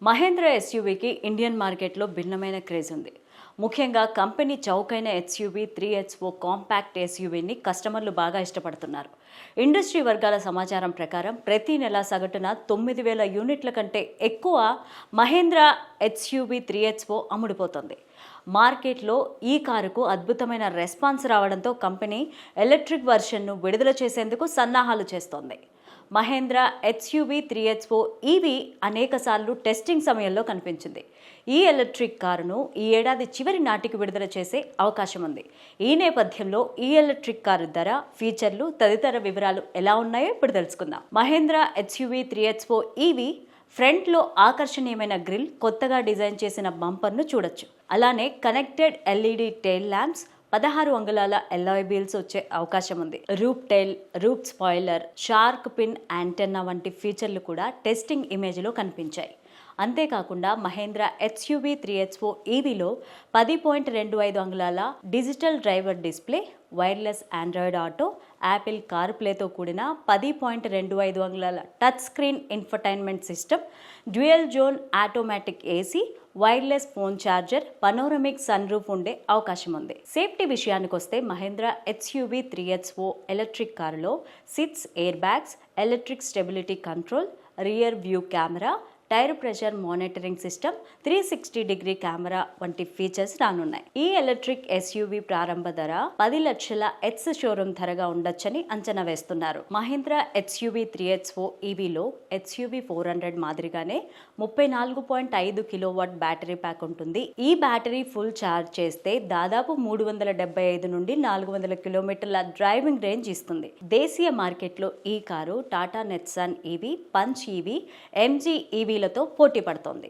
Mahindra ఎస్యూవీకి Indian మార్కెట్లో భిన్నమైన craze ఉంది. ముఖ్యంగా కంపెనీ చౌకైన ఎస్యూవీ 3HO కాంపాక్ట్ ఎస్యూవీని కస్టమర్లు బాగా ఇష్టపడుతున్నారు. ఇండస్ట్రీ వర్గాల సమాచారం ప్రకారం ప్రతి నెల సగటున 9,000 యూనిట్ల కంటే ఎక్కువ మహేంద్ర ఎస్యూవీ 3HO అమ్ముడుపోతుంది. మార్కెట్లో ఈ కారుకు అద్భుతమైన రెస్పాన్స్ రావడంతో కంపెనీ ఎలక్ట్రిక్ వర్షన్ను విడుదల చేసేందుకు సన్నాహాలు చేస్తోంది. మహేంద్ర ఎస్యూవీ 3HO ఈవీ అనేకసార్లు టెస్టింగ్ సమయంలో కనిపించింది. ఈ ఎలక్ట్రిక్ కారును ఈ ఏడాది చివరి నాటికి విడుదల చేసే అవకాశం ఉంది. ఈ నేపథ్యంలో ఈ ఎలక్ట్రిక్ కారు ధర, ఫీచర్లు తదితర వివరాలు ఎలా ఉన్నాయో ఇప్పుడు తెలుసుకుందాం. మహేంద్ర ఎస్యూవీ 3HO ఈవీ ఫ్రంట్లో ఆకర్షణీయమైన గ్రిల్, కొత్తగా డిజైన్ చేసిన బంపర్ను చూడొచ్చు. అలానే కనెక్టెడ్ ఎల్ఈడి టెయిల్ ల్యాంప్స్, 16 అంగుళాల ఎల్లాయ్ వీల్స్ వచ్చే అవకాశం ఉంది. రూప్ టైల్, రూప్ స్పాయిలర్, షార్క్ పిన్ యాంటెన్నా వంటి ఫీచర్లు కూడా టెస్టింగ్ ఇమేజ్లో కనిపించాయి. అంతేకాకుండా మహేంద్ర ఎస్యూవీ 3HO ఈవీలో 10.25 అంగుళాల digital driver display, wireless Android auto, Apple car ప్లేతో కూడిన 10.25 అంగుళాల touch screen infotainment system, dual zone automatic AC, wireless phone charger, panoramic sun roof ఉండే అవకాశం ఉంది. సేఫ్టీ విషయానికి వస్తే మహేంద్ర ఎస్యూవీ 3HO ఎలక్ట్రిక్ కారులో 6 air bags, electric stability control, rear view camera, tyre pressure monitoring system, 360 degree camera వంటి features రానున్నాయి. ఈ electric SUV ప్రారంభ ధర 10 లక్షల ఎక్స్ షోరూమ్ ధరగా ఉండొచ్చని అంచనా వేస్తున్నారు. మహేంద్ర ఎస్యూవీ 3HO ఈవీలో ఎస్యూవీ 400 మాదిరిగానే 34.5 కిలోవాట్ బ్యాటరీ ప్యాక్ ఉంటుంది. ఈ బ్యాటరీ ఫుల్ ఛార్జ్ చేస్తే దాదాపు 375 నుండి 400 కిలోమీటర్ల డ్రైవింగ్ రేంజ్ ఇస్తుంది. దేశీయ మార్కెట్లో ఈ car Tata Nexon EV, Punch EV, MG ఈవీలతో పోటీ పడుతోంది.